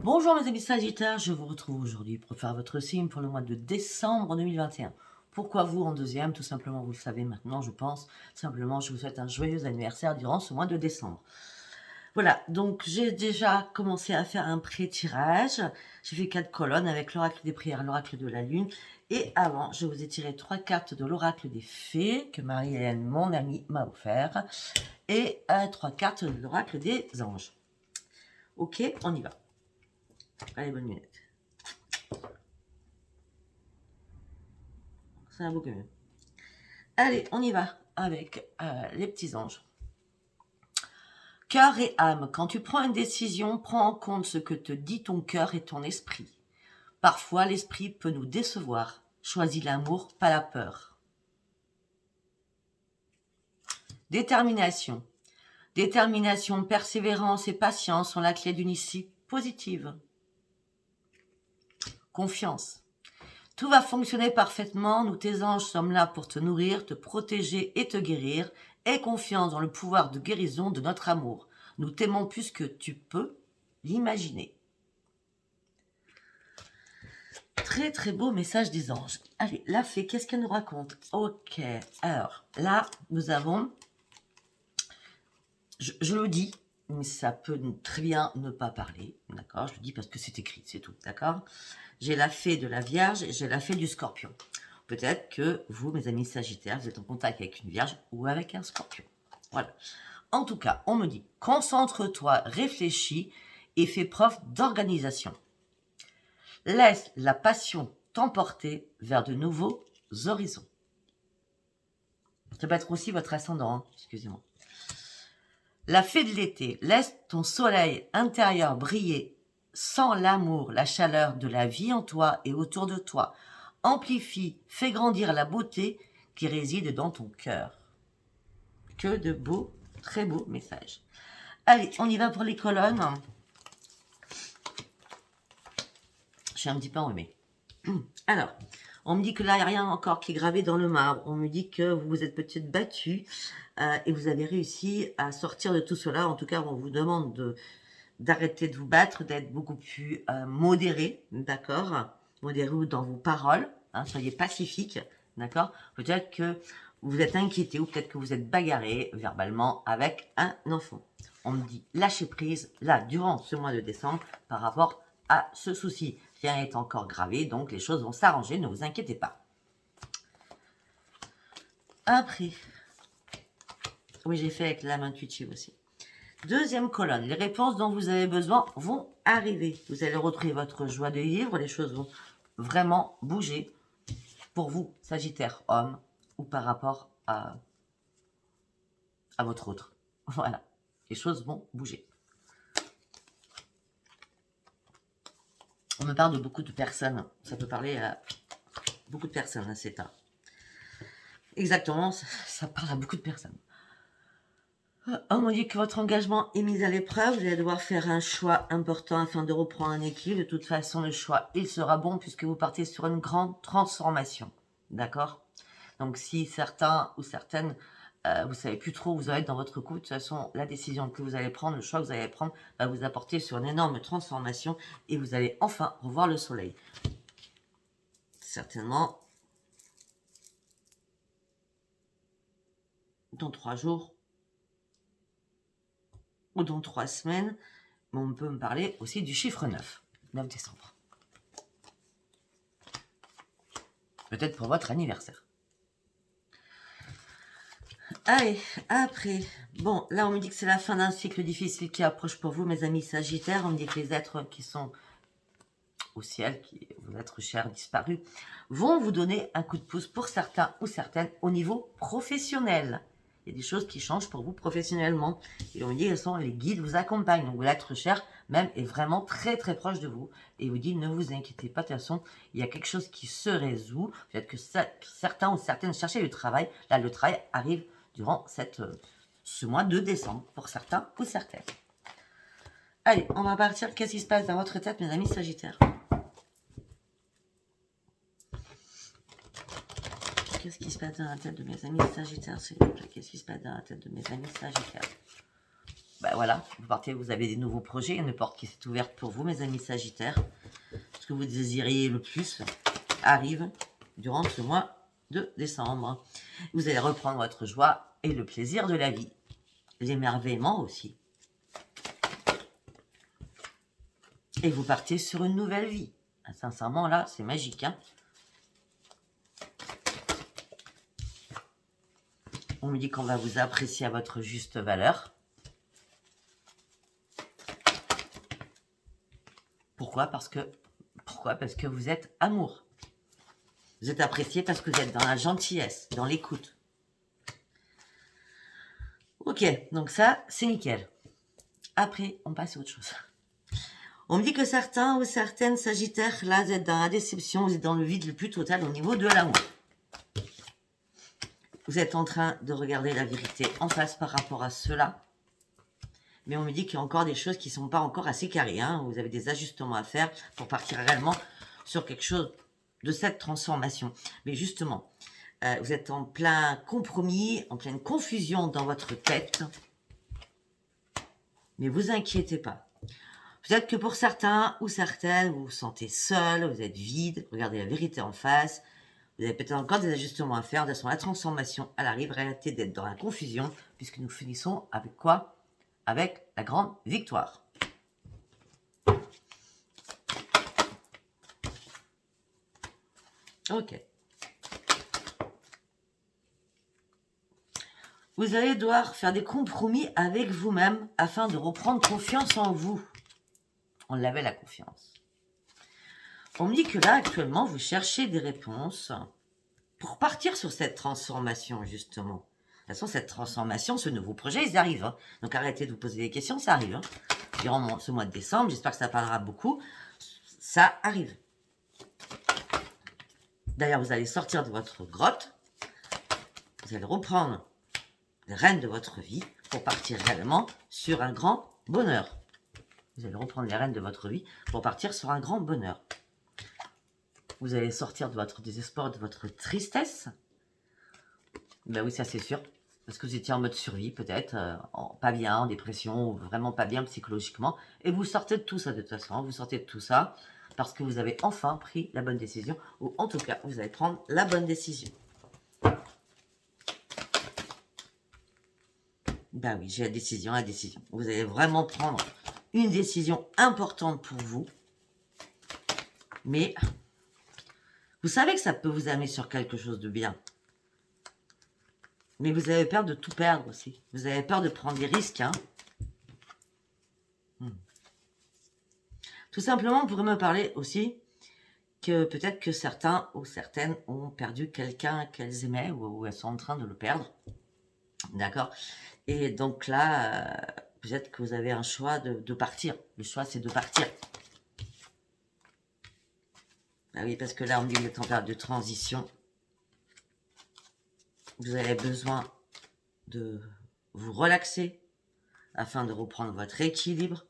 Bonjour mes amis Sagittaires, je vous retrouve aujourd'hui pour faire votre signe pour le mois de décembre 2021. Pourquoi vous en deuxième? Tout simplement, vous le savez maintenant, je pense. Simplement, je vous souhaite un joyeux anniversaire durant ce mois de décembre. Voilà, donc j'ai déjà commencé à faire un pré-tirage. J'ai fait 4 colonnes avec l'oracle des prières, l'oracle de la lune. Et avant, je vous ai tiré 3 cartes de l'oracle des fées que Marie-Hélène, mon amie, m'a offert. Et 3 cartes de l'oracle des anges. Ok, on y va. Allez, bonne lunette. Ça va beaucoup mieux. Allez, on y va avec les petits anges. Cœur et âme, quand tu prends une décision, prends en compte ce que te dit ton cœur et ton esprit. Parfois, l'esprit peut nous décevoir. Choisis l'amour, pas la peur. Détermination. Détermination, persévérance et patience sont la clé d'une issue positive. Confiance. Tout va fonctionner parfaitement, nous tes anges sommes là pour te nourrir, te protéger et te guérir. Aie confiance dans le pouvoir de guérison de notre amour. Nous t'aimons plus que tu peux l'imaginer. Très très beau message des anges. Allez, la fée, qu'est-ce qu'elle nous raconte? Ok, alors là, nous avons, je le dis, mais ça peut très bien ne pas parler, d'accord? Je le dis parce que c'est écrit, c'est tout, d'accord? J'ai la fée de la Vierge et j'ai la fée du Scorpion. Peut-être que vous, mes amis Sagittaires, vous êtes en contact avec une Vierge ou avec un Scorpion. Voilà. En tout cas, on me dit, concentre-toi, réfléchis et fais preuve d'organisation. Laisse la passion t'emporter vers de nouveaux horizons. Ça peut être aussi votre ascendant, hein, excusez-moi. La fée de l'été, laisse ton soleil intérieur briller. Sens l'amour, la chaleur de la vie en toi et autour de toi. Amplifie, fais grandir la beauté qui réside dans ton cœur. Que de beaux, très beaux messages. Allez, on y va pour les colonnes. Je suis un petit peu enrhumée. Alors, on me dit que là, il n'y a rien encore qui est gravé dans le marbre. On me dit que vous vous êtes peut-être battu et vous avez réussi à sortir de tout cela. En tout cas, on vous demande d'arrêter de vous battre, d'être beaucoup plus modéré, d'accord? Modéré dans vos paroles, hein, soyez pacifique, d'accord? Peut-être que vous êtes inquiété ou peut-être que vous êtes bagarré verbalement avec un enfant. On me dit lâcher prise, là, durant ce mois de décembre, par rapport à ce souci. Rien n'est encore gravé, donc les choses vont s'arranger, ne vous inquiétez pas. Après, oui, j'ai fait avec l'âme intuitive aussi. Deuxième colonne, les réponses dont vous avez besoin vont arriver. Vous allez retrouver votre joie de vivre, les choses vont vraiment bouger pour vous, Sagittaire, homme, ou par rapport à votre autre. Voilà, les choses vont bouger. On me parle de beaucoup de personnes, ça peut parler à beaucoup de personnes, c'est ça. Exactement, ça parle à beaucoup de personnes. On me dit que votre engagement est mis à l'épreuve, vous allez devoir faire un choix important afin de reprendre un équilibre. De toute façon, le choix, il sera bon puisque vous partez sur une grande transformation. D'accord? Donc si certains ou certaines, vous savez plus trop où vous allez être dans votre couple, de toute façon, la décision que vous allez prendre, le choix que vous allez prendre, va vous apporter sur une énorme transformation et vous allez enfin revoir le soleil. Certainement, dans 3 jours ou dans 3 semaines, mais on peut me parler aussi du chiffre 9 décembre. Peut-être pour votre anniversaire. Allez, après, bon, là on me dit que c'est la fin d'un cycle difficile qui approche pour vous, mes amis Sagittaires. On me dit que les êtres qui sont au ciel, vos êtres chers disparus, vont vous donner un coup de pouce pour certains ou certaines au niveau professionnel. Il y a des choses qui changent pour vous professionnellement. Et on me dit que les guides vous accompagnent. Donc l'être cher même est vraiment très très proche de vous. Et vous dit ne vous inquiétez pas, de toute façon, il y a quelque chose qui se résout. Peut-être que certains ou certaines cherchaient du travail. Là, le travail arrive durant ce mois de décembre pour certains ou certaines. Allez, on va partir. Qu'est-ce qui se passe dans votre tête, mes amis Sagittaires? Qu'est-ce qui se passe dans la tête de mes amis Sagittaires, s'il vous plaît? Qu'est-ce qui se passe dans la tête de mes amis Sagittaires? ben voilà, vous partez, vous avez des nouveaux projets, une porte qui s'est ouverte pour vous, mes amis Sagittaires. Ce que vous désiriez le plus arrive durant ce mois de décembre. Vous allez reprendre votre joie et le plaisir de la vie. L'émerveillement aussi. Et vous partez sur une nouvelle vie. Sincèrement, là, c'est magique. Hein, on me dit qu'on va vous apprécier à votre juste valeur. Pourquoi? Parce que vous êtes amour. Vous êtes apprécié parce que vous êtes dans la gentillesse, dans l'écoute. Ok, donc ça, c'est nickel. Après, on passe à autre chose. On me dit que certains ou certaines Sagittaires, là, vous êtes dans la déception, vous êtes dans le vide le plus total au niveau de l'amour. Vous êtes en train de regarder la vérité en face par rapport à cela. Mais on me dit qu'il y a encore des choses qui ne sont pas encore assez carrées. Hein. Vous avez des ajustements à faire pour partir réellement sur quelque chose de cette transformation. Mais justement, vous êtes en plein compromis, en pleine confusion dans votre tête. Mais vous inquiétez pas. Peut-être que pour certains ou certaines, vous vous sentez seul, vous êtes vide, regardez la vérité en face. Vous avez peut-être encore des ajustements à faire. De toute façon, la transformation, elle arrive, arrêtez d'être dans la confusion, puisque nous finissons avec quoi? Avec la grande victoire. Ok. Vous allez devoir faire des compromis avec vous-même afin de reprendre confiance en vous. On l'avait la confiance. On me dit que là, actuellement, vous cherchez des réponses pour partir sur cette transformation, justement. De toute façon, cette transformation, ce nouveau projet, ils arrivent. Hein. Donc arrêtez de vous poser des questions, ça arrive. Hein. Durant ce mois de décembre, j'espère que ça parlera beaucoup. Ça arrive. D'ailleurs, vous allez sortir de votre grotte. Vous allez reprendre les rênes de votre vie pour partir réellement sur un grand bonheur. Vous allez reprendre les rênes de votre vie pour partir sur un grand bonheur. Vous allez sortir de votre désespoir, de votre tristesse. Ben oui, ça c'est sûr. Parce que vous étiez en mode survie, peut-être, pas bien, en dépression, ou vraiment pas bien psychologiquement. Et vous sortez de tout ça, de toute façon. Vous sortez de tout ça parce que vous avez enfin pris la bonne décision. Ou en tout cas, vous allez prendre la bonne décision. Ben oui, j'ai la décision, la décision. Vous allez vraiment prendre une décision importante pour vous. Mais vous savez que ça peut vous amener sur quelque chose de bien. Mais vous avez peur de tout perdre aussi. Vous avez peur de prendre des risques. Hein. Tout simplement, on pourrait me parler aussi que peut-être que certains ou certaines ont perdu quelqu'un qu'elles aimaient ou elles sont en train de le perdre. D'accord? Et donc là, peut-être que vous avez un choix de partir. Le choix, c'est de partir. Ah oui, parce que là, on dit que vous êtes en période de transition. Vous avez besoin de vous relaxer afin de reprendre votre équilibre.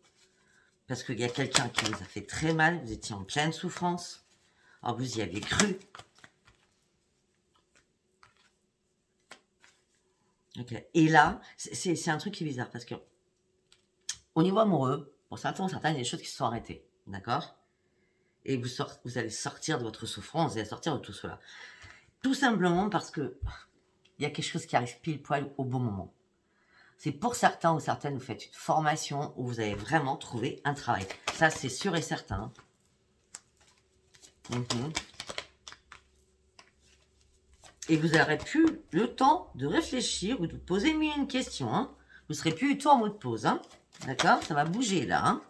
Parce qu'il y a quelqu'un qui vous a fait très mal. Vous étiez en pleine souffrance. Alors, vous y avez cru. Okay. Et là, c'est un truc qui est bizarre parce que au niveau amoureux, pour certains, il y a des choses qui se sont arrêtées. D'accord? Et vous allez sortir de votre souffrance, vous allez sortir de tout cela. Tout simplement parce que il y a quelque chose qui arrive pile poil au bon moment. C'est pour certains ou certaines, vous faites une formation où vous allez vraiment trouver un travail. Ça, c'est sûr et certain. Et vous n'aurez plus le temps de réfléchir ou de poser une question. Hein. Vous ne serez plus du tout en mode pause. Hein. D'accord? Ça va bouger là. Hein.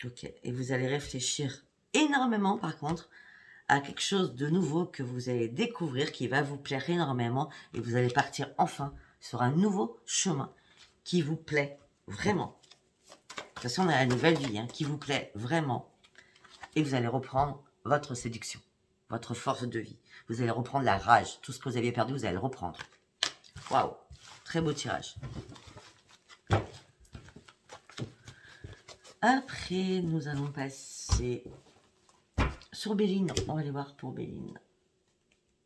Ok. Et vous allez réfléchir énormément, par contre, à quelque chose de nouveau que vous allez découvrir, qui va vous plaire énormément. Et vous allez partir enfin sur un nouveau chemin qui vous plaît vraiment. De toute façon, on a la nouvelle vie qui vous plaît vraiment. Et vous allez reprendre votre séduction, votre force de vie. Vous allez reprendre la rage. Tout ce que vous aviez perdu, vous allez le reprendre. Waouh! Très beau tirage. Après, nous allons passer sur Béline. On va aller voir pour Béline.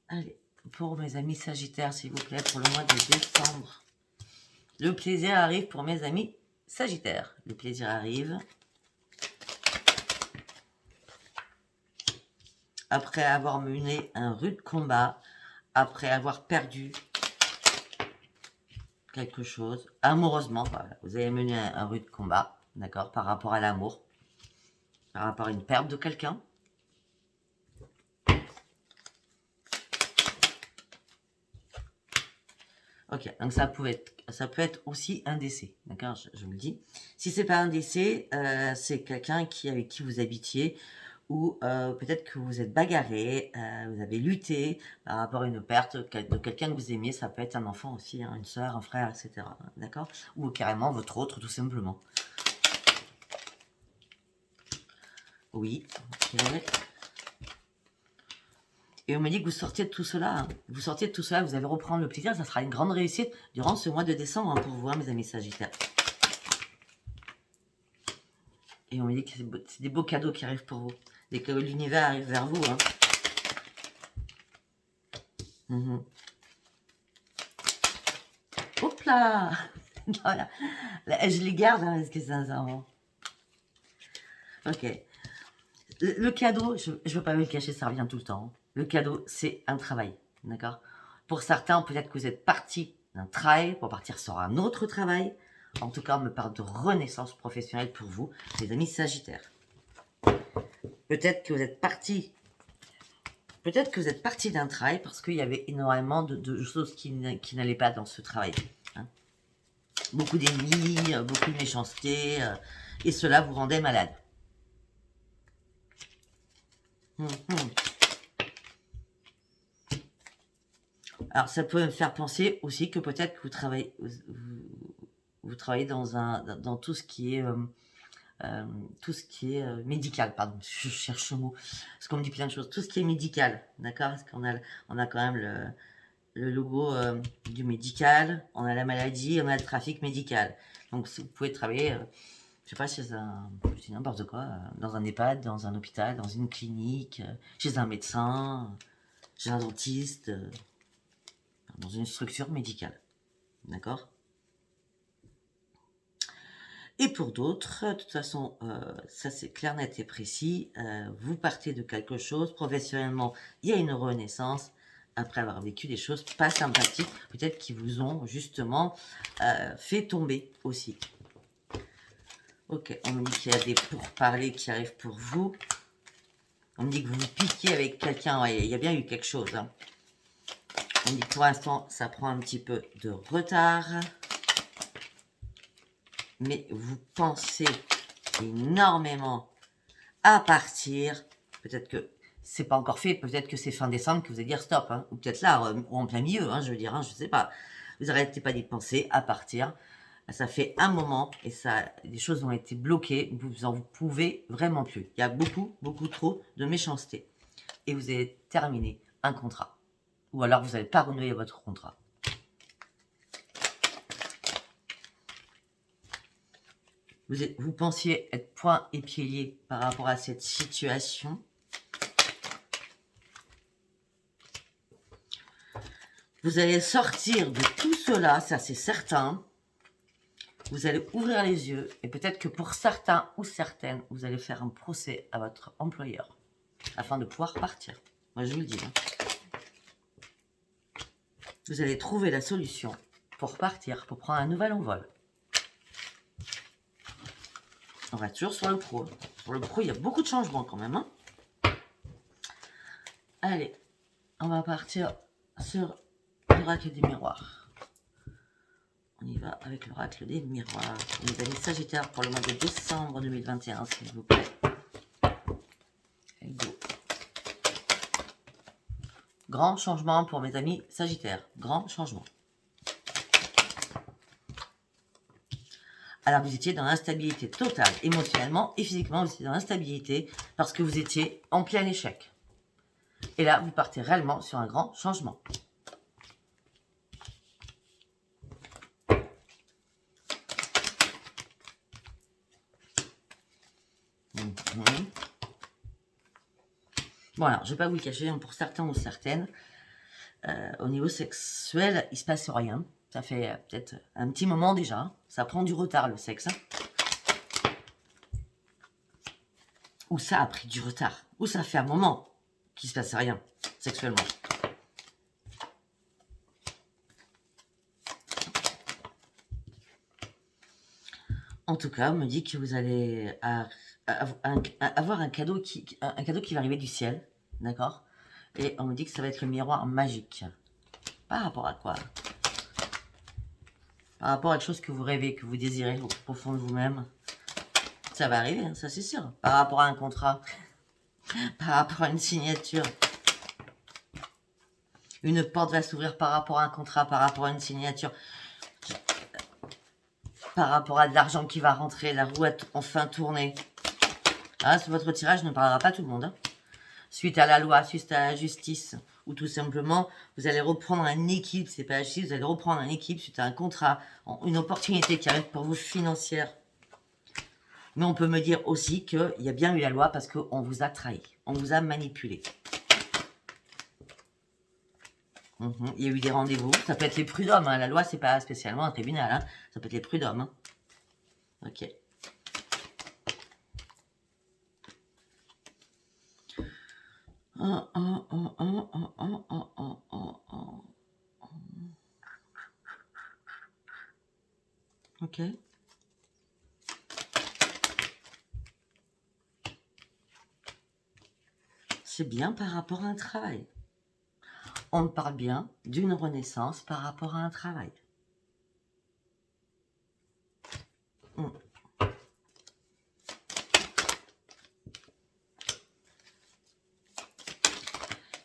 Allez, pour mes amis Sagittaires, s'il vous plaît, pour le mois de décembre Le plaisir arrive pour mes amis Sagittaires. Le plaisir arrive. Après avoir mené un rude combat, après avoir perdu quelque chose, amoureusement, voilà, vous avez mené un rude combat, d'accord, par rapport à l'amour, par rapport à une perte de quelqu'un. Ok, donc ça peut être aussi un décès, d'accord, je vous le dis. Si c'est pas un décès, c'est quelqu'un avec qui vous habitiez, ou peut-être que vous êtes bagarré, vous avez lutté par rapport à une perte de quelqu'un que vous aimiez. Ça peut être un enfant aussi, hein, une soeur, un frère, etc. D'accord? Ou carrément votre autre, tout simplement. Oui. Okay. Et on me dit que vous sortiez de tout cela. Hein. Vous sortiez de tout cela, vous allez reprendre le plaisir. Ça sera une grande réussite durant ce mois de décembre, hein, pour vous, hein, mes amis Sagittaires. Et on me dit que c'est des beaux cadeaux qui arrivent pour vous. Dès que l'univers arrive vers vous. Hein. Hop là. Je les garde, hein, parce que c'est un... Ok. Le cadeau, je ne veux pas me le cacher, ça revient tout le temps. Le cadeau, c'est un travail. D'accord? Pour certains, peut-être que vous êtes parti d'un travail pour partir sur un autre travail. En tout cas, on me parle de renaissance professionnelle pour vous, les amis Sagittaires. Peut-être que vous êtes parti. Peut-être que vous êtes parti d'un travail parce qu'il y avait énormément de choses qui n'allaient pas dans ce travail. Hein. Beaucoup d'ennemis, beaucoup de méchanceté, et cela vous rendait malade. Alors, ça peut me faire penser aussi que peut-être que vous travaillez dans tout ce qui est médical, pardon, je cherche le mot, parce qu'on me dit plein de choses, tout ce qui est médical, d'accord, parce qu'on a quand même le logo du médical, on a la maladie, on a le trafic médical, donc vous pouvez travailler, je sais pas, chez n'importe quoi, dans un EHPAD, dans un hôpital, dans une clinique, chez un médecin, chez un dentiste, dans une structure médicale, d'accord. Et pour d'autres, de toute façon, ça c'est clair, net et précis, vous partez de quelque chose, professionnellement, il y a une renaissance, après avoir vécu des choses pas sympathiques, peut-être qui vous ont justement fait tomber aussi. Ok, on me dit qu'il y a des pourparlers qui arrivent pour vous. On me dit que vous vous piquez avec quelqu'un, ouais, il y a bien eu quelque chose. Hein. On me dit que pour l'instant, ça prend un petit peu de retard. Mais vous pensez énormément à partir. Peut-être que c'est pas encore fait, peut-être que c'est fin décembre que vous allez dire stop, hein, ou peut-être là, ou en plein milieu, hein, je veux dire, hein, je sais pas. Vous arrêtez pas d'y penser à partir. Ça fait un moment et des choses ont été bloquées, vous en pouvez vraiment plus. Il y a beaucoup trop de méchanceté. Et vous allez terminer un contrat. Ou alors vous n'allez pas renouveler votre contrat. Vous pensiez être point et pied liés par rapport à cette situation. Vous allez sortir de tout cela, ça c'est certain. Vous allez ouvrir les yeux et peut-être que pour certains ou certaines, vous allez faire un procès à votre employeur afin de pouvoir partir. Moi je vous le dis. Hein. Vous allez trouver la solution pour partir, pour prendre un nouvel envol. On va toujours sur le pro. Sur le pro, il y a beaucoup de changements quand même. Hein. Allez, on va partir sur l'oracle des miroirs. On y va avec l'oracle des miroirs. Les amis Sagittaires pour le mois de décembre 2021, s'il vous plaît. Go. Grand changement pour mes amis Sagittaires. Grand changement. Alors, vous étiez dans l'instabilité totale, émotionnellement et physiquement, vous étiez dans l'instabilité parce que vous étiez en plein échec. Et là, vous partez réellement sur un grand changement. Bon, alors, je ne vais pas vous le cacher, pour certains ou certaines, au niveau sexuel, il ne se passe rien. Ça fait peut-être un petit moment déjà. Hein. Ça prend du retard, le sexe. Hein. Ou ça a pris du retard. Ou ça fait un moment qu'il ne se passe rien, sexuellement. En tout cas, on me dit que vous allez avoir un cadeau qui va arriver du ciel. D'accord? Et on me dit que ça va être le miroir magique. Par rapport à quoi? Par rapport à quelque chose que vous rêvez, que vous désirez au profond de vous-même. Ça va arriver, hein, ça c'est sûr. Par rapport à un contrat, par rapport à une signature. Une porte va s'ouvrir par rapport à un contrat, par rapport à une signature. Par rapport à de l'argent qui va rentrer, la roue a enfin tourné. Ah, votre tirage ne parlera pas à tout le monde. Hein. Suite à la loi, suite à la justice, ou tout simplement, vous allez reprendre un équilibre, c'est pas la justice, vous allez reprendre un équilibre suite à un contrat, une opportunité qui arrive pour vous financière. Mais on peut me dire aussi qu'il y a bien eu la loi parce qu'on vous a trahi, on vous a manipulé. Il y a eu des rendez-vous, ça peut être les prud'hommes, hein. La loi c'est pas spécialement un tribunal, hein. Ça peut être les prud'hommes. Hein. Ok. Ok. C'est bien par rapport à un travail. On me parle bien d'une renaissance par rapport à un travail.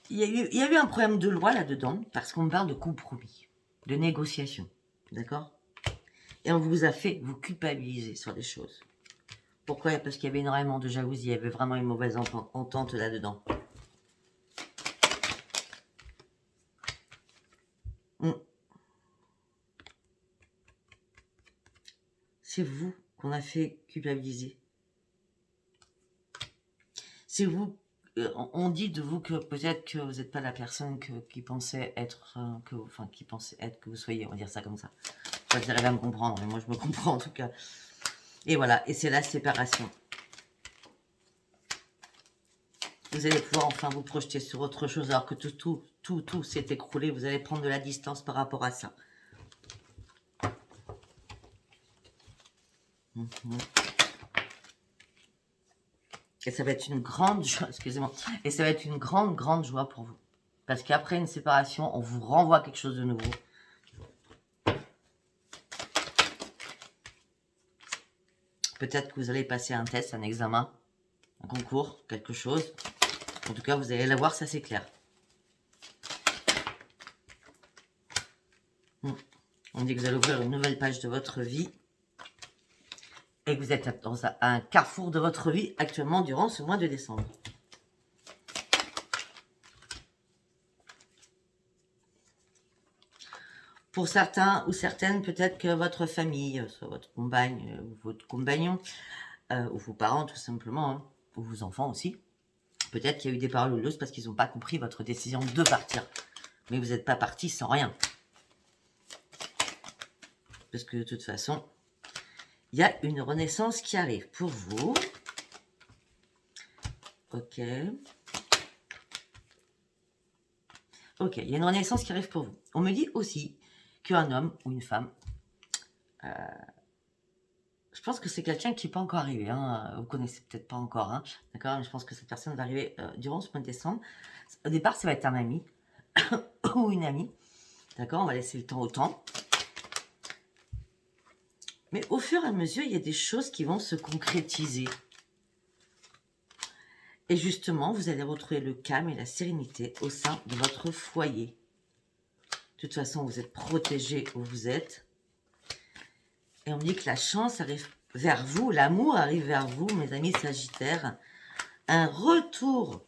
Il y a eu un problème de loi là-dedans, parce qu'on parle de compromis, de négociation, d'accord? Et on vous a fait vous culpabiliser sur des choses. Pourquoi? Parce qu'il y avait énormément de jalousie, il y avait vraiment une mauvaise entente là-dedans. C'est vous qu'on a fait culpabiliser. C'est vous. On dit de vous que peut-être que vous n'êtes pas la personne qui pensait être, qui pensait être que vous soyez. On va dire ça comme ça. Je vous arrivez à me comprendre, mais moi je me comprends en tout cas. Et voilà, et c'est la séparation. Vous allez pouvoir enfin vous projeter sur autre chose, alors que tout s'est écroulé. Vous allez prendre de la distance par rapport à ça. Et ça va être une grande joie, excusez-moi, et ça va être une grande joie pour vous. Parce qu'après une séparation, on vous renvoie quelque chose de nouveau. Peut-être que vous allez passer un test, un examen, un concours, quelque chose. En tout cas, vous allez l'avoir, ça c'est clair. On dit que vous allez ouvrir une nouvelle page de votre vie. Et que vous êtes dans un carrefour de votre vie actuellement durant ce mois de décembre. Pour certains ou certaines, peut-être que votre famille, soit votre compagne ou votre compagnon, ou vos parents tout simplement, hein, ou vos enfants aussi, peut-être qu'il y a eu des paroles houleuses parce qu'ils n'ont pas compris votre décision de partir. Mais vous n'êtes pas parti sans rien. Parce que de toute façon, il y a une renaissance qui arrive pour vous. Ok. Ok, il y a une renaissance qui arrive pour vous. On me dit aussi qu'un homme ou une femme, je pense que c'est quelqu'un qui n'est pas encore arrivé. Hein, vous connaissez peut-être pas encore, hein, d'accord? Je pense que cette personne va arriver durant ce mois de décembre. Au départ, ça va être un ami ou une amie. D'accord? On va laisser le temps au temps. Mais au fur et à mesure, il y a des choses qui vont se concrétiser. Et justement, vous allez retrouver le calme et la sérénité au sein de votre foyer. De toute façon, vous êtes protégé où vous êtes. Et on me dit que la chance arrive vers vous, l'amour arrive vers vous, mes amis sagittaires. Un retour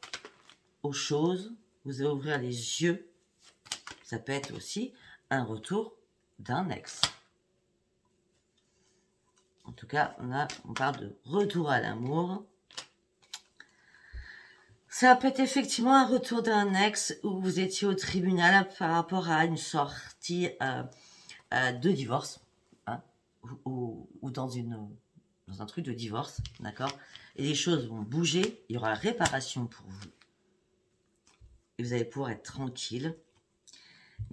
aux choses, vous allez ouvrir les yeux. Ça peut être aussi un retour d'un ex. En tout cas, on parle de retour à l'amour. Ça peut être effectivement un retour d'un ex où vous étiez au tribunal par rapport à une sortie de divorce, hein, ou dans un truc de divorce, d'accord? Et les choses vont bouger, il y aura réparation pour vous. Et vous allez pouvoir être tranquille.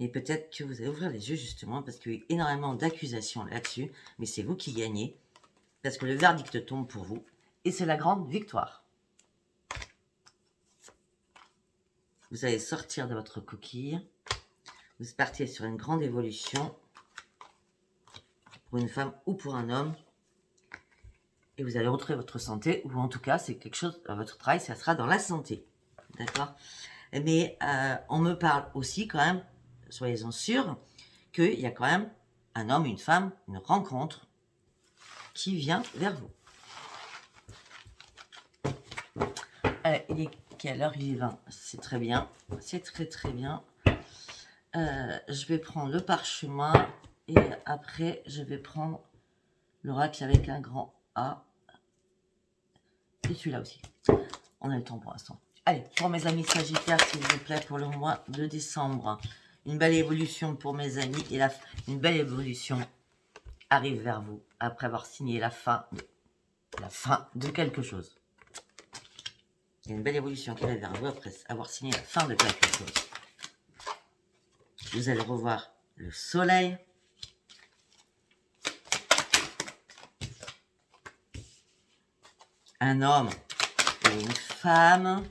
Et peut-être que vous allez ouvrir les yeux justement parce qu'il y a eu énormément d'accusations là-dessus, mais c'est vous qui gagnez parce que le verdict tombe pour vous et c'est la grande victoire. Vous allez sortir de votre coquille, vous partez sur une grande évolution pour une femme ou pour un homme et vous allez retrouver votre santé ou en tout cas c'est quelque chose, votre travail ça sera dans la santé, d'accord? Mais on me parle aussi quand même, soyez-en sûrs, qu'il y a quand même un homme, une femme, une rencontre qui vient vers vous. Il est quelle heure? Il est 20. C'est très bien. C'est très très bien. Je vais prendre le parchemin et après je vais prendre l'oracle avec un grand A. Et celui-là aussi. On a le temps pour l'instant. Allez, pour mes amis Sagittaires, s'il vous plaît, pour le mois de décembre. Une belle évolution pour mes amis et une belle évolution arrive vers vous après avoir signé la fin de quelque chose. Il y a une belle évolution qui arrive vers vous après avoir signé la fin de quelque chose. Vous allez revoir le soleil. Un homme et une femme.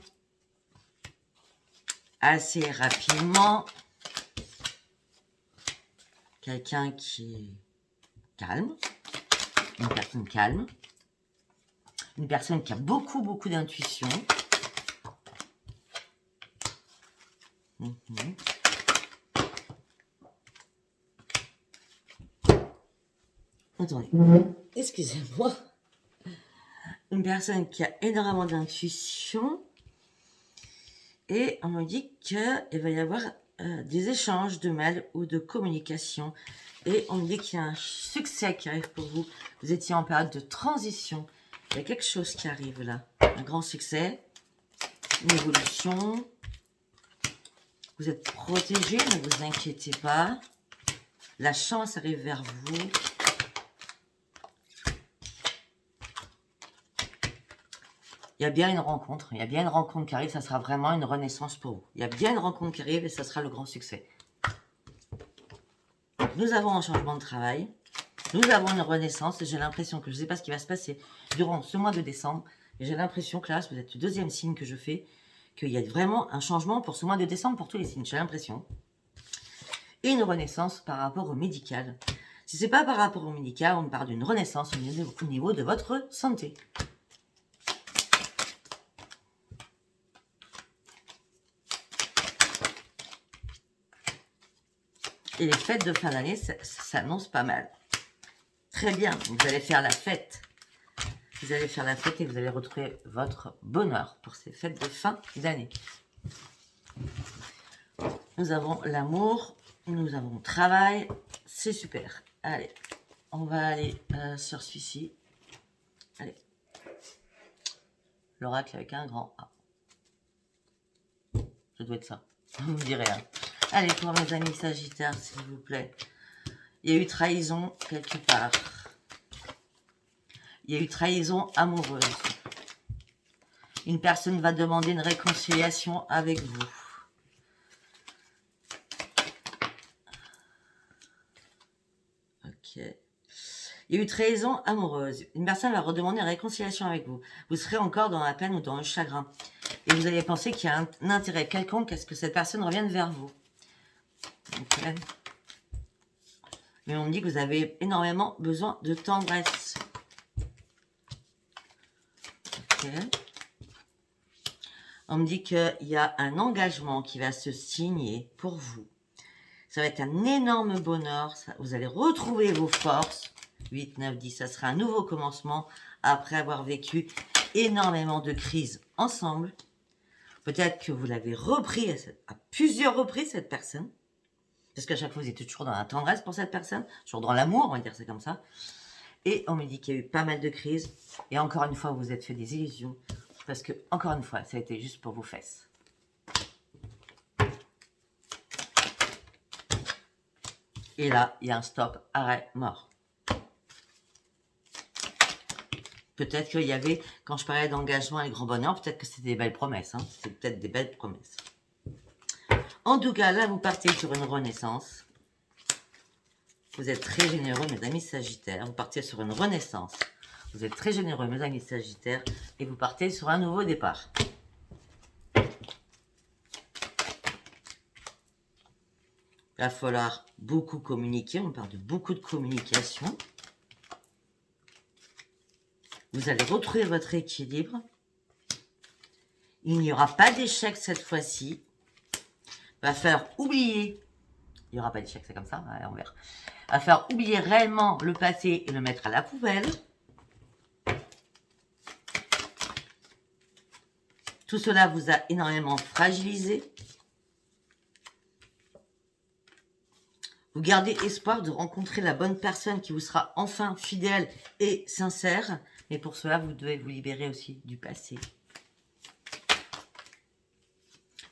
Assez rapidement. Quelqu'un qui est calme. Une personne calme. Une personne qui a beaucoup d'intuition. Attendez, excusez-moi. Une personne qui a énormément d'intuition. Et on me dit qu'il va y avoir des échanges de mails ou de communication. Et on me dit qu'il y a un succès qui arrive pour vous. Vous étiez en période de transition. Il y a quelque chose qui arrive là. Un grand succès. Une évolution. Vous êtes protégé, ne vous inquiétez pas. La chance arrive vers vous. Il y a bien une rencontre. Il y a bien une rencontre qui arrive. Ça sera vraiment une renaissance pour vous. Il y a bien une rencontre qui arrive et ça sera le grand succès. Nous avons un changement de travail. Nous avons une renaissance. Et j'ai l'impression que je ne sais pas ce qui va se passer durant ce mois de décembre. Et j'ai l'impression que là, vous êtes le deuxième signe que je fais. Qu'il y a vraiment un changement pour ce mois de décembre pour tous les signes. J'ai l'impression. Et une renaissance par rapport au médical. Si ce n'est pas par rapport au médical, on me parle d'une renaissance au niveau de votre santé. Et les fêtes de fin d'année, ça s'annonce pas mal. Très bien, vous allez faire la fête. Vous allez faire la fête et vous allez retrouver votre bonheur pour ces fêtes de fin d'année. Nous avons l'amour, nous avons le travail, c'est super. Allez, on va aller sur celui-ci. Allez. L'oracle avec un grand A. Ça doit être ça. Vous me direz. Hein. Allez, pour mes amis Sagittaires, s'il vous plaît. Il y a eu trahison quelque part. Il y a eu trahison amoureuse. Une personne va demander une réconciliation avec vous. Ok. Il y a eu trahison amoureuse. Une personne va redemander une réconciliation avec vous. Vous serez encore dans la peine ou dans le chagrin. Et vous allez penser qu'il y a un intérêt quelconque à ce que cette personne revienne vers vous. Okay. Mais on me dit que vous avez énormément besoin de tendresse. Okay. On me dit qu'il y a un engagement qui va se signer pour vous. Ça va être un énorme bonheur. Vous allez retrouver vos forces. 8, 9, 10, ça sera un nouveau commencement après avoir vécu énormément de crises ensemble. Peut-être que vous l'avez repris à plusieurs reprises, cette personne. Parce qu'à chaque fois, vous êtes toujours dans la tendresse pour cette personne, toujours dans l'amour, on va dire c'est comme ça. Et on me dit qu'il y a eu pas mal de crises. Et encore une fois, vous vous êtes fait des illusions. Parce que, encore une fois, ça a été juste pour vos fesses. Et là, il y a un stop, arrêt, mort. Peut-être qu'il y avait, quand je parlais d'engagement et grand bonheur, peut-être que c'était des belles promesses. Hein. C'est peut-être des belles promesses. En tout cas, là, vous partez sur une renaissance. Vous êtes très généreux, mes amis Sagittaires. Vous partez sur une renaissance. Vous êtes très généreux, mes amis Sagittaires. Et vous partez sur un nouveau départ. Il va falloir beaucoup communiquer. On parle de beaucoup de communication. Vous allez retrouver votre équilibre. Il n'y aura pas d'échec cette fois-ci. Il va falloir oublier. Il n'y aura pas d'échec, c'est comme ça, on verra. Il va falloir oublier réellement le passé et le mettre à la poubelle. Tout cela vous a énormément fragilisé. Vous gardez espoir de rencontrer la bonne personne qui vous sera enfin fidèle et sincère. Mais pour cela, vous devez vous libérer aussi du passé.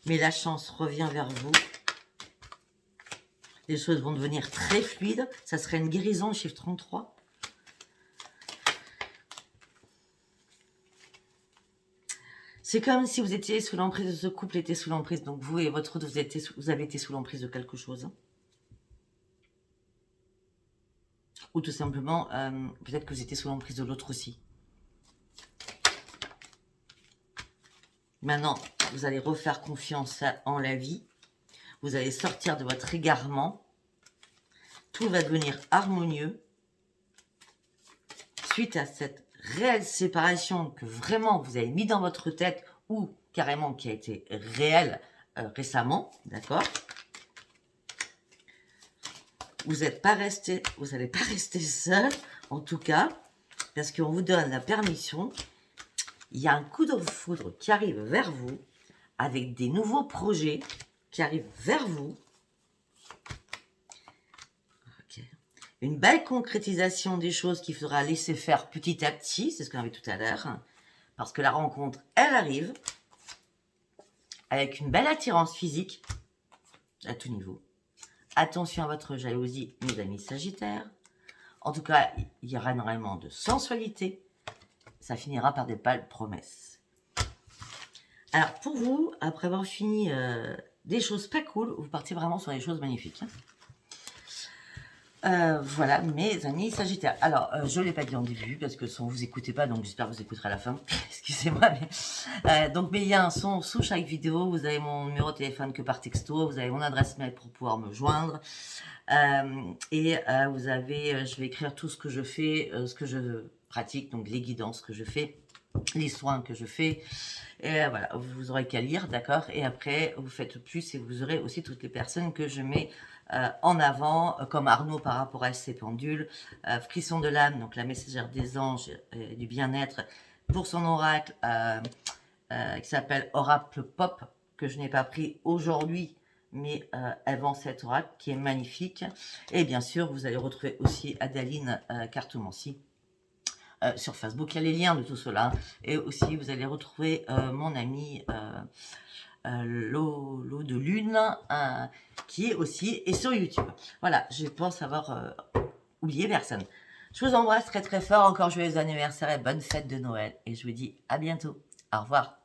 Mais la chance revient vers vous. Les choses vont devenir très fluides. Ça serait une guérison, le chiffre 33. C'est comme si vous étiez sous l'emprise de ce couple, était sous l'emprise. Donc vous et votre autre, vous avez été sous l'emprise de quelque chose. Ou tout simplement, peut-être que vous étiez sous l'emprise de l'autre aussi. Maintenant, vous allez refaire confiance en la vie. Vous allez sortir de votre égarement. Tout va devenir harmonieux. Suite à cette réelle séparation que vraiment vous avez mis dans votre tête ou carrément qui a été récemment, d'accord? Vous n'allez pas rester seul, en tout cas, parce qu'on vous donne la permission. Il y a un coup de foudre qui arrive vers vous, avec des nouveaux projets qui arrivent vers vous. Okay. Une belle concrétisation des choses qu'il faudra laisser faire petit à petit, c'est ce qu'on avait tout à l'heure, parce que la rencontre, elle arrive, avec une belle attirance physique, à tout niveau. Attention à votre jalousie, mes amis Sagittaires. En tout cas, il y aura énormément de sensualité. Ça finira par des belles promesses. Alors, pour vous, après avoir fini des choses pas cool, vous partez vraiment sur des choses magnifiques. Voilà, mes amis Sagittaires. Alors, je ne l'ai pas dit en début, parce que vous écoutez pas, donc j'espère que vous écouterez à la fin. Excusez-moi, mais... donc, mes liens sont sous chaque vidéo. Vous avez mon numéro de téléphone que par texto. Vous avez mon adresse mail pour pouvoir me joindre. Vous avez... je vais écrire tout ce que je fais, ce que je pratique, donc les guidances que je fais, les soins que je fais. Et voilà, vous aurez qu'à lire, d'accord? Et après, vous faites plus et vous aurez aussi toutes les personnes que je mets en avant, comme Arnaud par rapport à ses pendules, Frisson de l'âme, donc la messagère des anges et du bien-être, pour son oracle qui s'appelle Oracle Pop, que je n'ai pas pris aujourd'hui, mais elle vend cet oracle qui est magnifique. Et bien sûr, vous allez retrouver aussi Adaline Cartomancie. Sur Facebook, il y a les liens de tout cela. Et aussi, vous allez retrouver mon ami l'eau de lune, qui est aussi et sur YouTube. Voilà, je pense avoir oublié personne. Je vous embrasse très très fort. Encore joyeux anniversaire et bonne fête de Noël. Et je vous dis à bientôt. Au revoir.